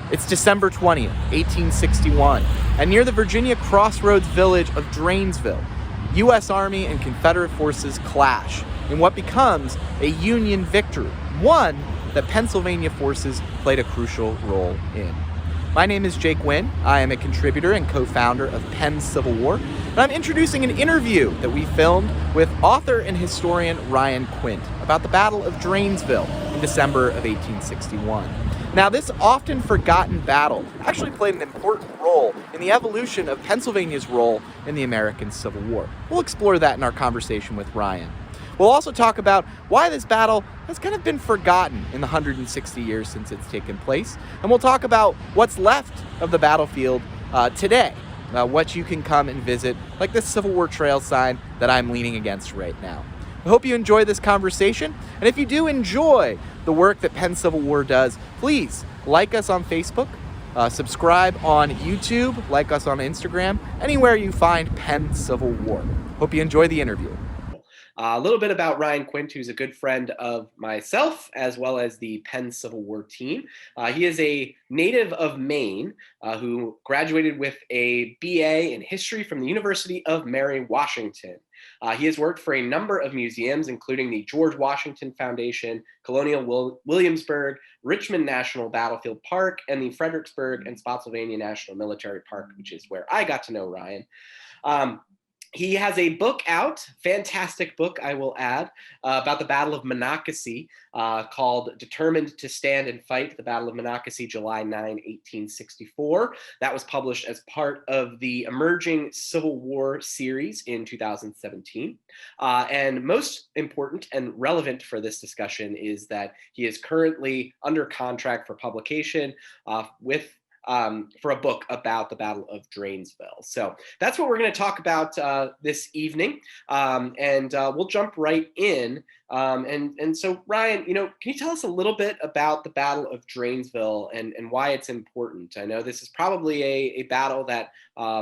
It's December 20th, 1861, and near the Virginia crossroads village of Dranesville, U.S. Army and Confederate forces clash in what becomes a Union victory, one that Pennsylvania forces played a crucial role in. My name is Jake Wynn. I am a contributor and co-founder of PennCivilWar, and I'm introducing an interview that we filmed with author and historian Ryan Quint about the Battle of Dranesville in December of 1861. Now, this often forgotten battle actually played an important role in the evolution of Pennsylvania's role in the American Civil War. We'll explore that in our conversation with Ryan. We'll also talk about why this battle has kind of been forgotten in the 160 years since it's taken place. And we'll talk about what's left of the battlefield today, what you can come and visit, like this Civil War trail sign that I'm leaning against right now. I hope you enjoy this conversation. And if you do enjoy the work that PennCivilWar does, please like us on Facebook, subscribe on YouTube, like us on Instagram, anywhere you find PennCivilWar. Hope you enjoy the interview. A little bit about Ryan Quint, who's a good friend of myself, as well as the PennCivilWar team. He is a native of Maine who graduated with a BA in history from the University of Mary Washington. He has worked for a number of museums, including the George Washington Foundation, Colonial Williamsburg, Richmond National Battlefield Park, and the Fredericksburg and Spotsylvania National Military Park, which is where I got to know Ryan. He has a book out, fantastic book, I will add, about the Battle of Monocacy, called Determined to Stand and Fight, the Battle of Monocacy, July 9, 1864. That was published as part of the Emerging Civil War series in 2017. And most important and relevant for this discussion is that he is currently under contract for publication for a book about the Battle of Dranesville. So that's what we're going to talk about this evening, and we'll jump right in. And so, Ryan, can you tell us a little bit about the Battle of Dranesville and why it's important? I know this is probably a battle that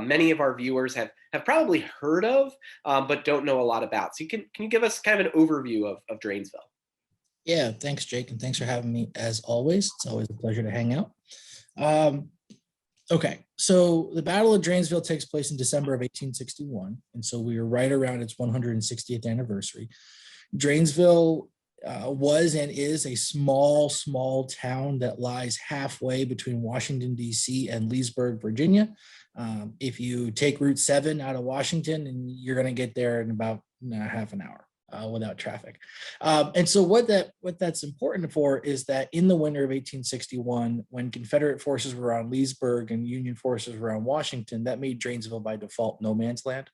many of our viewers have probably heard of, but don't know a lot about. So can you give us kind of an overview of Dranesville? Yeah, thanks, Jake, and thanks for having me as always. It's always a pleasure to hang out. Okay, so the Battle of Dranesville takes place in December of 1861, and so we are right around its 160th anniversary. Dranesville was and is a small town that lies halfway between Washington, D.C. and Leesburg, Virginia. If you take Route 7 out of Washington, and you're going to get there in about half an hour. Without traffic. And so what that's important for is that in the winter of 1861, when Confederate forces were on Leesburg and Union forces were on Washington, that made Dranesville by default no man's land.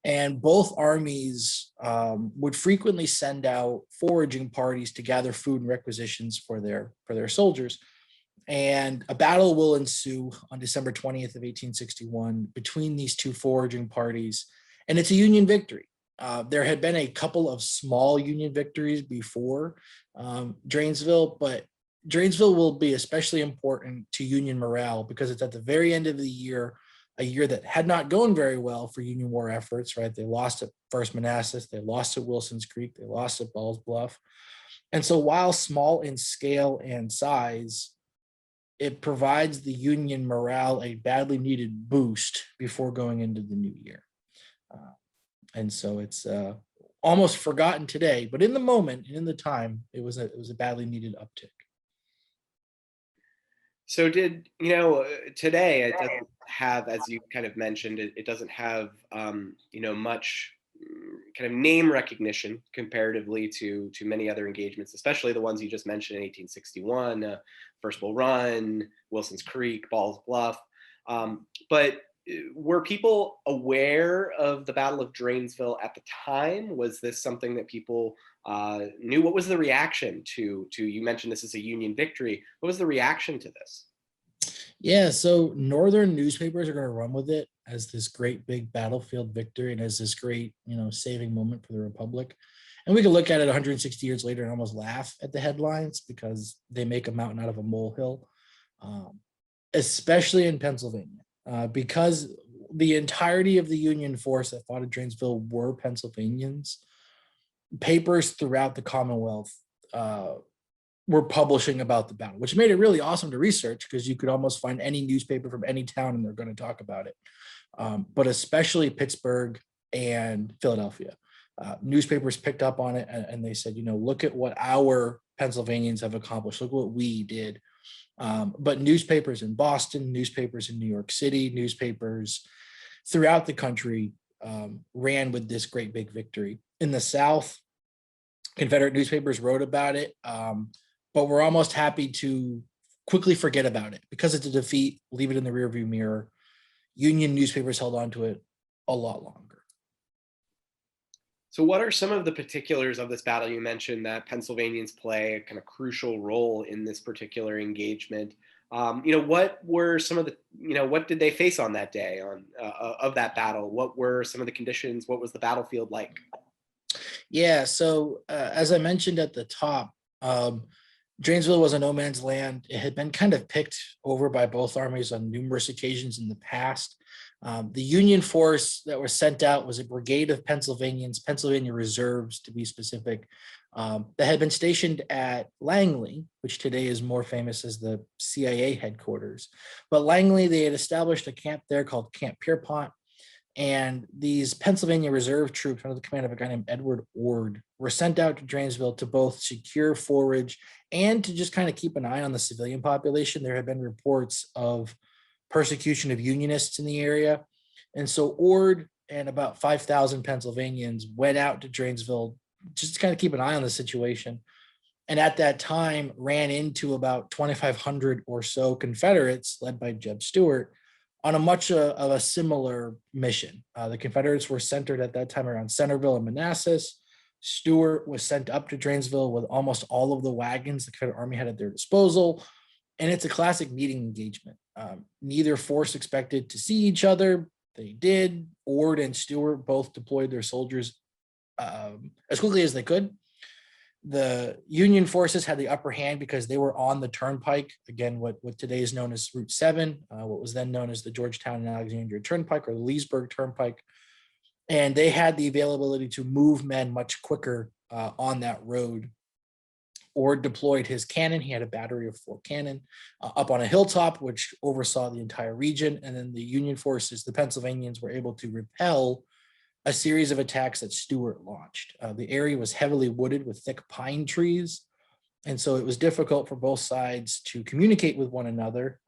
And both armies would frequently send out foraging parties to gather food and requisitions for their soldiers. And a battle will ensue on December 20th of 1861 between these two foraging parties, and it's a Union victory. There had been a couple of small Union victories before Dranesville, but Dranesville will be especially important to Union morale because it's at the very end of the year, a year that had not gone very well for Union war efforts, right? They lost at First Manassas, they lost at Wilson's Creek, they lost at Ball's Bluff. And so while small in scale and size, it provides the Union morale a badly needed boost before going into the new year. And so it's almost forgotten today, but in the moment and in the time, it was a badly needed uptick. So today it doesn't have, as you kind of mentioned, it doesn't have, much kind of name recognition comparatively to many other engagements, especially the ones you just mentioned in 1861, First Bull Run, Wilson's Creek, Ball's Bluff. But were people aware of the Battle of Dranesville at the time? Was this something that people knew? What was the reaction to, you mentioned this is a Union victory. What was the reaction to this? Yeah, so Northern newspapers are going to run with it as this great big battlefield victory and as this great, saving moment for the Republic. And we can look at it 160 years later and almost laugh at the headlines because they make a mountain out of a molehill, especially in Pennsylvania. Because the entirety of the Union force that fought at Dranesville were Pennsylvanians, papers throughout the Commonwealth were publishing about the battle, which made it really awesome to research because you could almost find any newspaper from any town and they're going to talk about it. But especially Pittsburgh and Philadelphia. Newspapers picked up on it and they said, look at what our Pennsylvanians have accomplished. Look what we did. But newspapers in Boston, newspapers in New York City, newspapers throughout the country ran with this great big victory. In the South, Confederate newspapers wrote about it, but we're almost happy to quickly forget about it because it's a defeat, leave it in the rearview mirror. Union newspapers held on to it a lot longer. So what are some of the particulars of this battle? You mentioned that Pennsylvanians play a kind of crucial role in this particular engagement. What were some of the, what did they face on that day of that battle? What were some of the conditions? What was the battlefield like? Yeah, so as I mentioned at the top, Dranesville was a no man's land. It had been kind of picked over by both armies on numerous occasions in the past. The Union force that was sent out was a brigade of Pennsylvanians, Pennsylvania Reserves to be specific, that had been stationed at Langley, which today is more famous as the CIA headquarters. But Langley, they had established a camp there called Camp Pierpont. And these Pennsylvania Reserve troops under the command of a guy named Edward Ord were sent out to Dranesville to both secure forage and to just kind of keep an eye on the civilian population. There had been reports of persecution of Unionists in the area. And so Ord and about 5,000 Pennsylvanians went out to Dranesville just to kind of keep an eye on the situation. And at that time ran into about 2,500 or so Confederates led by Jeb Stuart on a much of a similar mission. The Confederates were centered at that time around Centerville and Manassas. Stuart was sent up to Dranesville with almost all of the wagons the Confederate Army had at their disposal. And it's a classic meeting engagement. Neither force expected to see each other. They did. Ord and Stuart both deployed their soldiers as quickly as they could. The Union forces had the upper hand because they were on the turnpike. Again, what today is known as Route 7, what was then known as the Georgetown and Alexandria Turnpike or the Leesburg Turnpike. And they had the availability to move men much quicker on that road. Ord deployed his cannon. He had a battery of 4 cannon up on a hilltop, which oversaw the entire region. And then the Union forces, the Pennsylvanians, were able to repel a series of attacks that Stuart launched. The area was heavily wooded with thick pine trees. And so it was difficult for both sides to communicate with one another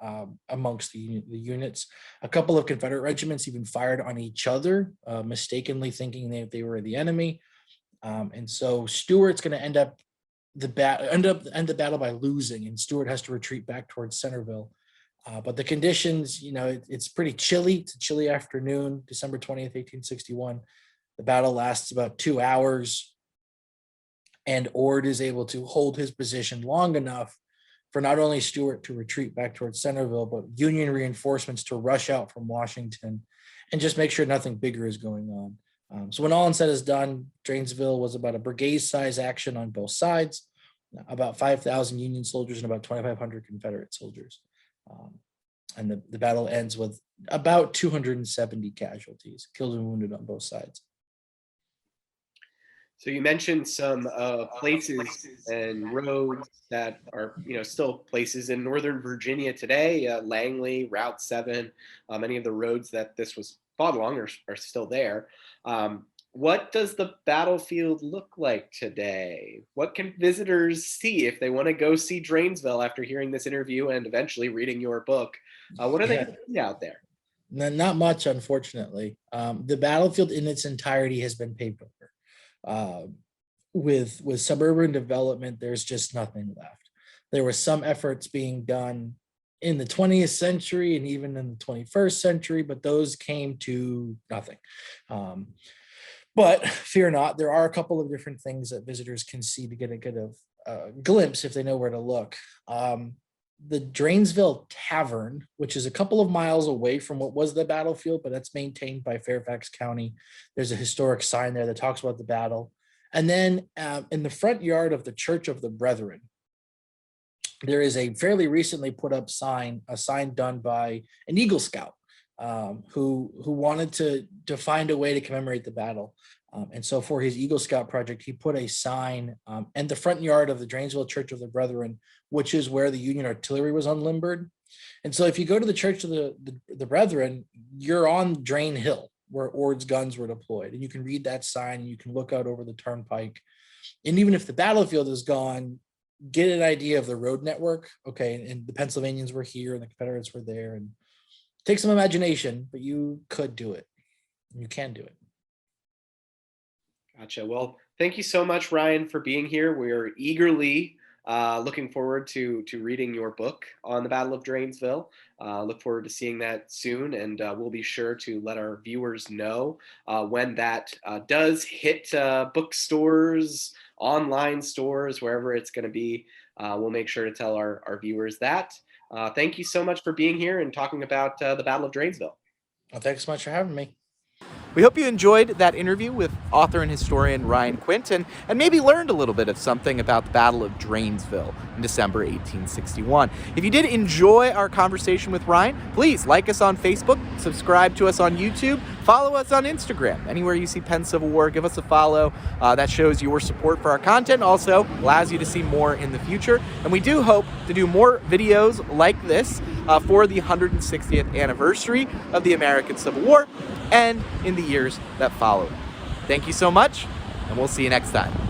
amongst the units. A couple of Confederate regiments even fired on each other, mistakenly thinking they were the enemy. And so Stuart's going to end the battle by losing, and Stuart has to retreat back towards Centerville. But the conditions, it's pretty chilly. It's a chilly afternoon, December 20th, 1861. The battle lasts about 2 hours, and Ord is able to hold his position long enough for not only Stuart to retreat back towards Centerville, but Union reinforcements to rush out from Washington and just make sure nothing bigger is going on. So when all said is done, Dranesville was about a brigade-size action on both sides, about 5,000 Union soldiers and about 2,500 Confederate soldiers. And the battle ends with about 270 casualties, killed and wounded on both sides. So you mentioned some places and roads that are, still places in Northern Virginia today. Langley, Route 7, many of the roads that this was fought along are still there. What does the battlefield look like today? What can visitors see if they want to go see Dranesville after hearing this interview and eventually reading your book? What are they going to see out there? Not much, unfortunately. The battlefield in its entirety has been paved over. With suburban development, there's just nothing left. There were some efforts being done in the 20th century and even in the 21st century, but those came to nothing. But fear not, there are a couple of different things that visitors can see to get a good glimpse if they know where to look. The Dranesville Tavern, which is a couple of miles away from what was the battlefield, but that's maintained by Fairfax County. There's a historic sign there that talks about the battle. And then in the front yard of the Church of the Brethren, there is a fairly recently put up sign, a sign done by an Eagle Scout who wanted to find a way to commemorate the battle. And so for his Eagle Scout project, he put a sign in the front yard of the Dranesville Church of the Brethren, which is where the Union artillery was unlimbered. And so if you go to the Church of the Brethren, you're on Drain Hill, where Ord's guns were deployed. And you can read that sign, and you can look out over the turnpike. And even if the battlefield is gone, get an idea of the road network. Okay, and the Pennsylvanians were here, and the Confederates were there. And take some imagination, but you could do it. You can do it. Gotcha. Well, thank you so much, Ryan, for being here. We're eagerly looking forward to reading your book on the Battle of Dranesville. Look forward to seeing that soon, and we'll be sure to let our viewers know when that does hit bookstores, online stores, wherever it's going to be. We'll make sure to tell our viewers that. Thank you so much for being here and talking about the Battle of Dranesville. Well, thanks so much for having me. We hope you enjoyed that interview with author and historian Ryan Quint and maybe learned a little bit of something about the Battle of Dranesville in December 1861. If you did enjoy our conversation with Ryan, please like us on Facebook, subscribe to us on YouTube, follow us on Instagram. Anywhere you see PennCivilWar, give us a follow. That shows your support for our content, also allows you to see more in the future. And we do hope to do more videos like this for the 160th anniversary of the American Civil War and in the years that follow. Thank you so much, and we'll see you next time.